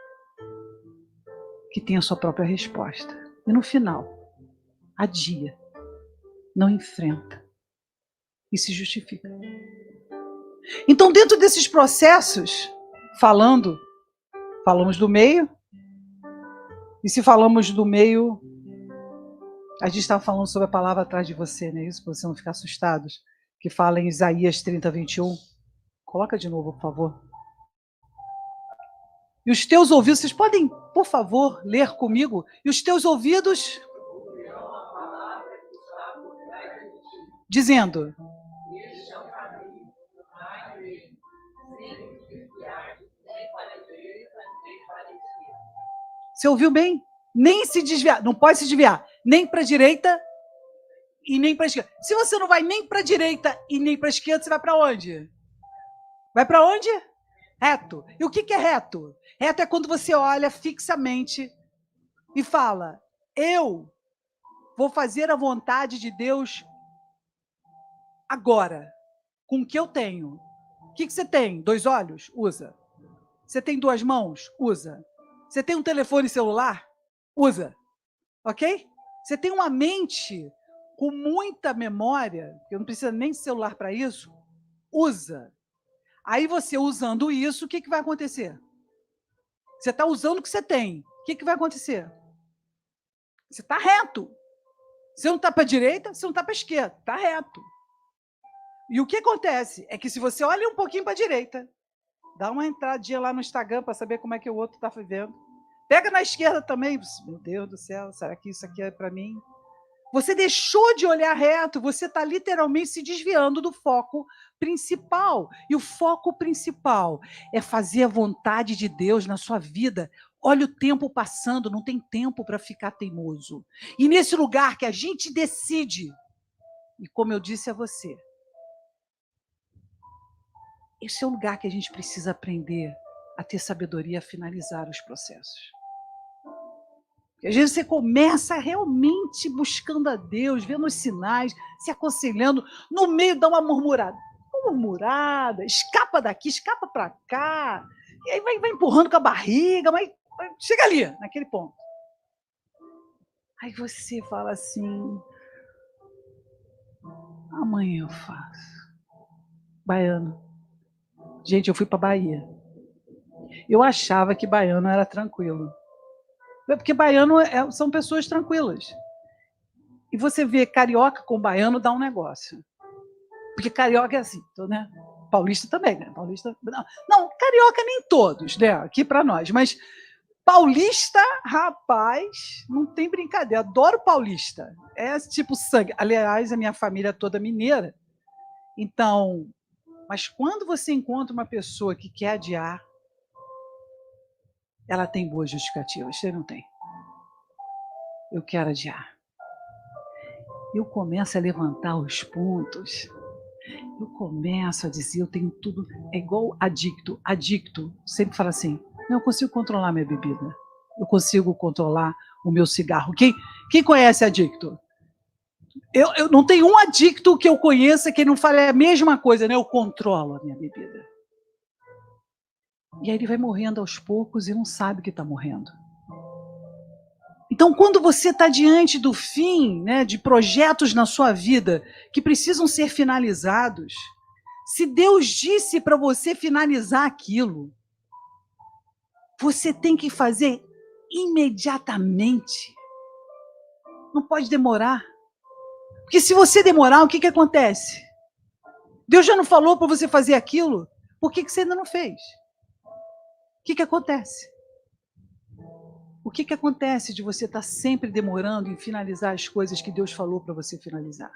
S1: que tem a sua própria resposta. E no final, adia, não enfrenta e se justifica. Então, dentro desses processos, falamos do meio, e se falamos do meio, a gente estava falando sobre a palavra atrás de você, não é isso? Para você não ficar assustado, que fala em Isaías 30, 21. Coloca de novo, por favor. E os teus ouvidos, vocês podem, por favor, ler comigo? E os teus ouvidos... dizendo: você ouviu bem? Nem se desviar, não pode se desviar, nem para a direita e nem para a esquerda. Se você não vai nem para a direita e nem para a esquerda, você vai para onde? Vai para onde? Reto. E o que é reto? Reto é quando você olha fixamente e fala: eu vou fazer a vontade de Deus agora, com o que eu tenho. O que você tem? 2 olhos? Usa. Você tem 2 mãos? Usa. Você tem um telefone celular? Usa. Ok? Você tem uma mente com muita memória, eu não preciso nem de celular para isso? Usa. Aí você usando isso, o que vai acontecer? Você está usando o que você tem. O que vai acontecer? Você está reto. Você não está para a direita, você não está para a esquerda. Está reto. E o que acontece é que se você olha um pouquinho para a direita, dá uma entradinha lá no Instagram para saber como é que o outro está vivendo. Pega na esquerda também. Meu Deus do céu, será que isso aqui é para mim? Você deixou de olhar reto, você está literalmente se desviando do foco principal. E o foco principal é fazer a vontade de Deus na sua vida. Olha o tempo passando, não tem tempo para ficar teimoso. E nesse lugar que a gente decide, e como eu disse a você, esse é o lugar que a gente precisa aprender a ter sabedoria, a finalizar os processos. Porque às vezes você começa realmente buscando a Deus, vendo os sinais, se aconselhando, no meio dá uma murmurada, escapa daqui, escapa para cá, e aí vai empurrando com a barriga, mas chega ali, naquele ponto. Aí você fala assim: amanhã eu faço. Baiano. Gente, eu fui para Bahia. Eu achava que baiano era tranquilo. Porque baiano são pessoas tranquilas. E você vê carioca com baiano, dá um negócio. Porque carioca é assim, né? Paulista também, né? Paulista, não, carioca nem todos, né? Aqui para nós. Mas paulista, rapaz, não tem brincadeira. Adoro paulista. É tipo sangue. Aliás, a minha família é toda mineira. Então, mas quando você encontra uma pessoa que quer adiar, ela tem boas justificativas. Você não tem. Eu quero adiar. Eu começo a levantar os pontos. Eu começo a dizer, eu tenho tudo. É igual adicto. Adicto sempre fala assim: não, eu consigo controlar minha bebida. Eu consigo controlar o meu cigarro. Quem conhece adicto? Eu não tenho um adicto que eu conheça que não fale a mesma coisa, né? Eu controlo a minha bebida. E aí ele vai morrendo aos poucos e não sabe que está morrendo. Então, quando você está diante do fim, né, de projetos na sua vida que precisam ser finalizados, se Deus disse para você finalizar aquilo, você tem que fazer imediatamente. Não pode demorar. Porque se você demorar, o que acontece? Deus já não falou para você fazer aquilo, por que você ainda não fez? O que acontece? O que acontece de você estar sempre demorando em finalizar as coisas que Deus falou para você finalizar?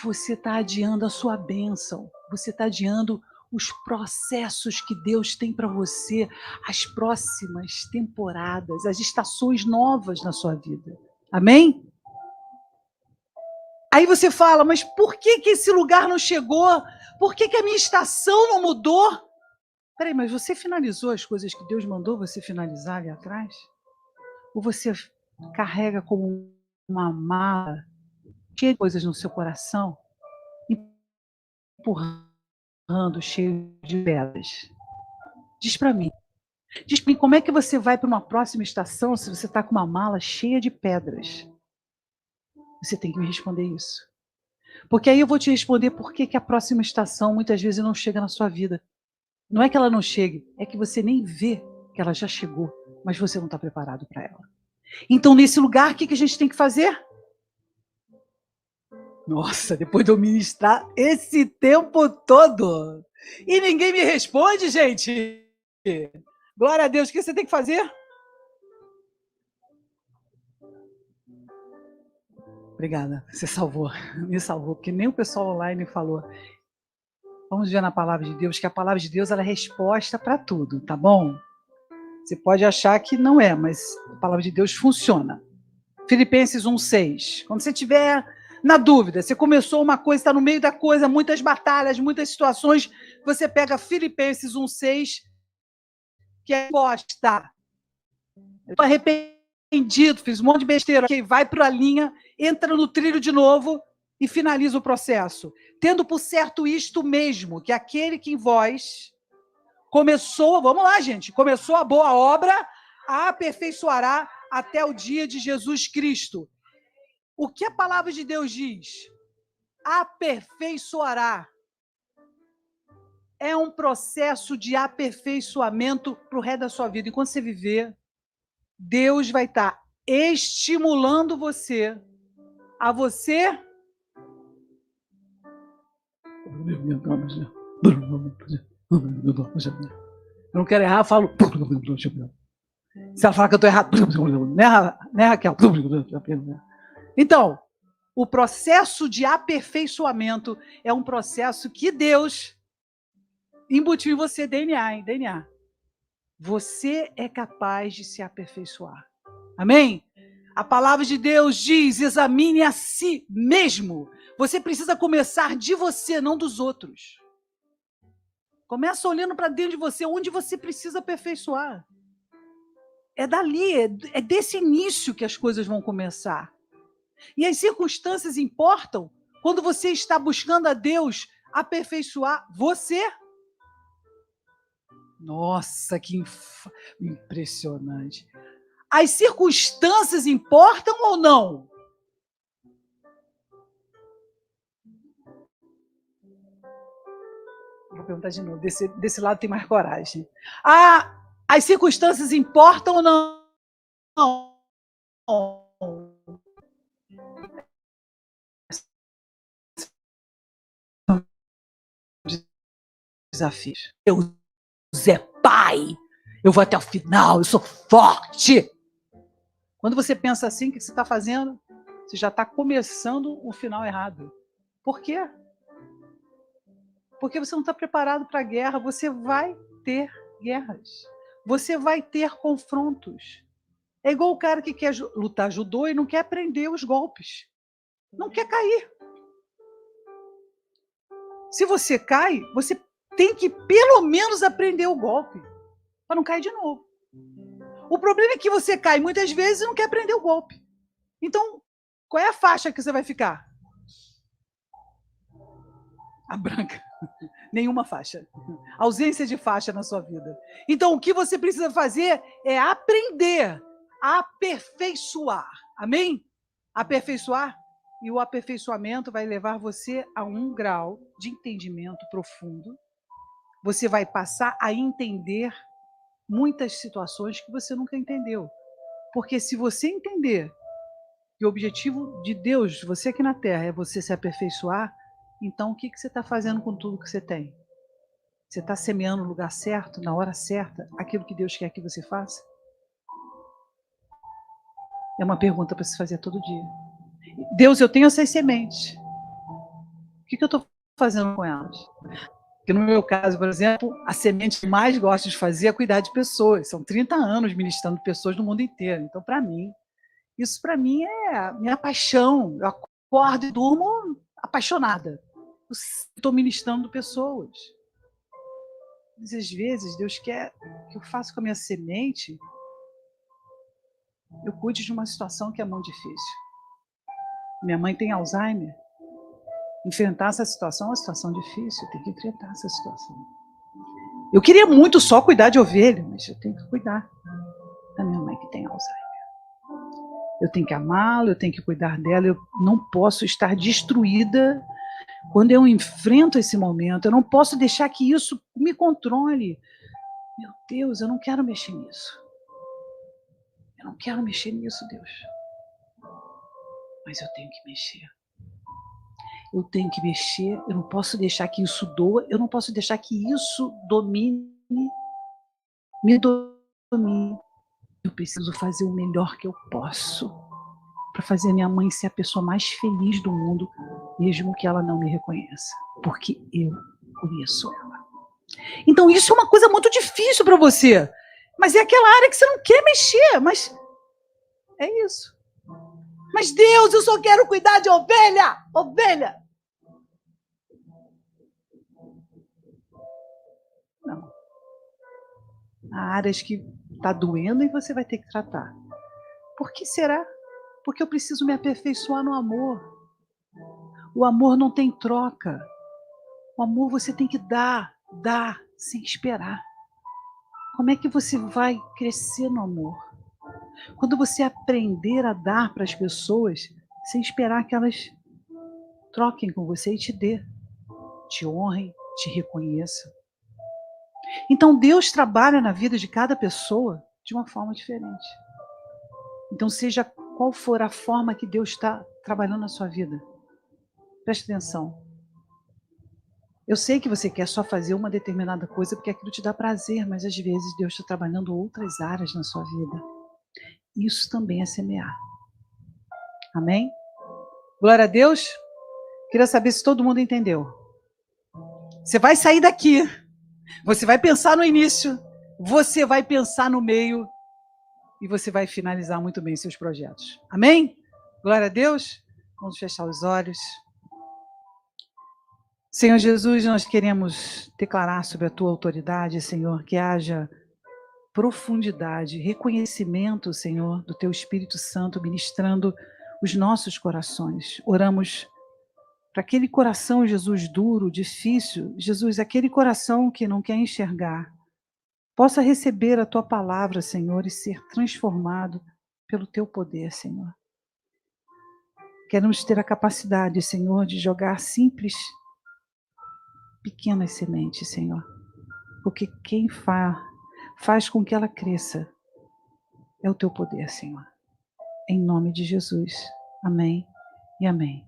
S1: Você está adiando a sua bênção, você está adiando os processos que Deus tem para você, as próximas temporadas, as estações novas na sua vida. Amém? Aí você fala, mas por que esse lugar não chegou? Por que a minha estação não mudou? Peraí, mas você finalizou as coisas que Deus mandou você finalizar ali atrás? Ou você carrega como uma mala cheia de coisas no seu coração, empurrando, cheio de pedras? Diz para mim. Diz para mim, como é que você vai para uma próxima estação se você está com uma mala cheia de pedras? Você tem que me responder isso. Porque aí eu vou te responder por que a próxima estação muitas vezes não chega na sua vida. Não é que ela não chegue, é que você nem vê que ela já chegou, mas você não está preparado para ela. Então, nesse lugar, o que a gente tem que fazer? Nossa, depois de eu ministrar esse tempo todo e ninguém me responde, gente. Glória a Deus, o que você tem que fazer? Obrigada, você salvou, me salvou, porque nem o pessoal online falou. Vamos ver na palavra de Deus, que a palavra de Deus ela é resposta para tudo, tá bom? Você pode achar que não é, mas a palavra de Deus funciona. Filipenses 1:6. Quando você estiver na dúvida, você começou uma coisa, está no meio da coisa, muitas batalhas, muitas situações, você pega Filipenses 1:6, que é resposta. Estou arrependido, fiz um monte de besteira, ok, vai para a linha, entra no trilho de novo e finaliza o processo. Tendo por certo isto mesmo, que aquele que em vós começou, vamos lá, gente, começou a boa obra, a aperfeiçoará até o dia de Jesus Cristo. O que a palavra de Deus diz? Aperfeiçoará. É um processo de aperfeiçoamento para o resto da sua vida. Enquanto você viver, Deus vai estar estimulando você a você... Eu não quero errar, eu falo... Se ela falar que eu estou errado... Né, Raquel? Então, o processo de aperfeiçoamento é um processo que Deus embutiu em você, DNA, hein? DNA. Você é capaz de se aperfeiçoar. Amém? A palavra de Deus diz, examine a si mesmo. Você precisa começar de você, não dos outros. Começa olhando para dentro de você, onde você precisa aperfeiçoar. É dali, é desse início que as coisas vão começar. E as circunstâncias importam quando você está buscando a Deus aperfeiçoar você. Nossa, que impressionante. As circunstâncias importam ou não? Vou perguntar de novo, desse lado tem mais coragem. As circunstâncias importam ou não? Desafios. Deus é Pai. Eu vou até o final, eu sou forte. Quando você pensa assim, o que você está fazendo? Você já está começando o final errado. Por quê? Porque você não está preparado para a guerra. Você vai ter guerras. Você vai ter confrontos. É igual o cara que quer lutar judô e não quer aprender os golpes. Não quer cair. Se você cai, você tem que pelo menos aprender o golpe, para não cair de novo. O problema é que você cai muitas vezes e não quer aprender o golpe. Então, qual é a faixa que você vai ficar? A branca. nenhuma faixa. Ausência de faixa na sua vida. Então, o que você precisa fazer é aprender a aperfeiçoar. Amém? Aperfeiçoar. E o aperfeiçoamento vai levar você a um grau de entendimento profundo. Você vai passar a entender muitas situações que você nunca entendeu. Porque se você entender que o objetivo de Deus, você aqui na Terra, é você se aperfeiçoar, então o que você está fazendo com tudo que você tem? Você está semeando no lugar certo, na hora certa, aquilo que Deus quer que você faça? É uma pergunta para se fazer todo dia. Deus, eu tenho essas sementes. O que eu estou fazendo com elas? Porque no meu caso, por exemplo, a semente que mais gosto de fazer é cuidar de pessoas. São 30 anos ministrando pessoas no mundo inteiro. Então, para mim, isso para mim é a minha paixão. Eu acordo e durmo apaixonada. Estou ministrando pessoas. Mas às vezes Deus quer que eu faça com a minha semente, eu cuide de uma situação que é muito difícil. Minha mãe tem Alzheimer. Enfrentar essa situação é uma situação difícil, eu tenho que enfrentar essa situação. Eu queria muito só cuidar de ovelha, mas eu tenho que cuidar da minha mãe que tem Alzheimer. Eu tenho que amá-la, eu tenho que cuidar dela, eu não posso estar destruída quando eu enfrento esse momento, eu não posso deixar que isso me controle. Meu Deus, eu não quero mexer nisso. Eu não quero mexer nisso, Deus. Mas eu tenho que mexer. Eu tenho que mexer, eu não posso deixar que isso doa, eu não posso deixar que isso me domine. Eu preciso fazer o melhor que eu posso para fazer a minha mãe ser a pessoa mais feliz do mundo, mesmo que ela não me reconheça, porque eu conheço ela. Então isso é uma coisa muito difícil para você, mas é aquela área que você não quer mexer, mas é isso. Mas Deus, eu só quero cuidar de ovelha, ovelha. Não. Há áreas que está doendo e você vai ter que tratar. Por que será? Porque eu preciso me aperfeiçoar no amor. O amor não tem troca. O amor você tem que dar sem esperar. Como é que você vai crescer no amor? Quando você aprender a dar para as pessoas sem esperar que elas troquem com você e te dê, te honrem, te reconheçam. Então Deus trabalha na vida de cada pessoa de uma forma diferente. Então seja qual for a forma que Deus está trabalhando na sua vida, preste atenção. Eu sei que você quer só fazer uma determinada coisa porque aquilo te dá prazer, mas às vezes Deus está trabalhando outras áreas na sua vida. Isso também é semear. Amém? Glória a Deus. Queria saber se todo mundo entendeu. Você vai sair daqui. Você vai pensar no início. Você vai pensar no meio. E você vai finalizar muito bem seus projetos. Amém? Glória a Deus. Vamos fechar os olhos. Senhor Jesus, nós queremos declarar sobre a tua autoridade, Senhor, que haja profundidade, reconhecimento, Senhor, do teu Espírito Santo ministrando os nossos corações. Oramos para aquele coração, Jesus, duro, difícil, Jesus, aquele coração que não quer enxergar, possa receber a tua palavra, Senhor, e ser transformado pelo teu poder, Senhor. Queremos ter a capacidade, Senhor, de jogar simples, pequenas sementes, Senhor, porque quem faz com que ela cresça é o teu poder, Senhor. Em nome de Jesus. Amém e amém.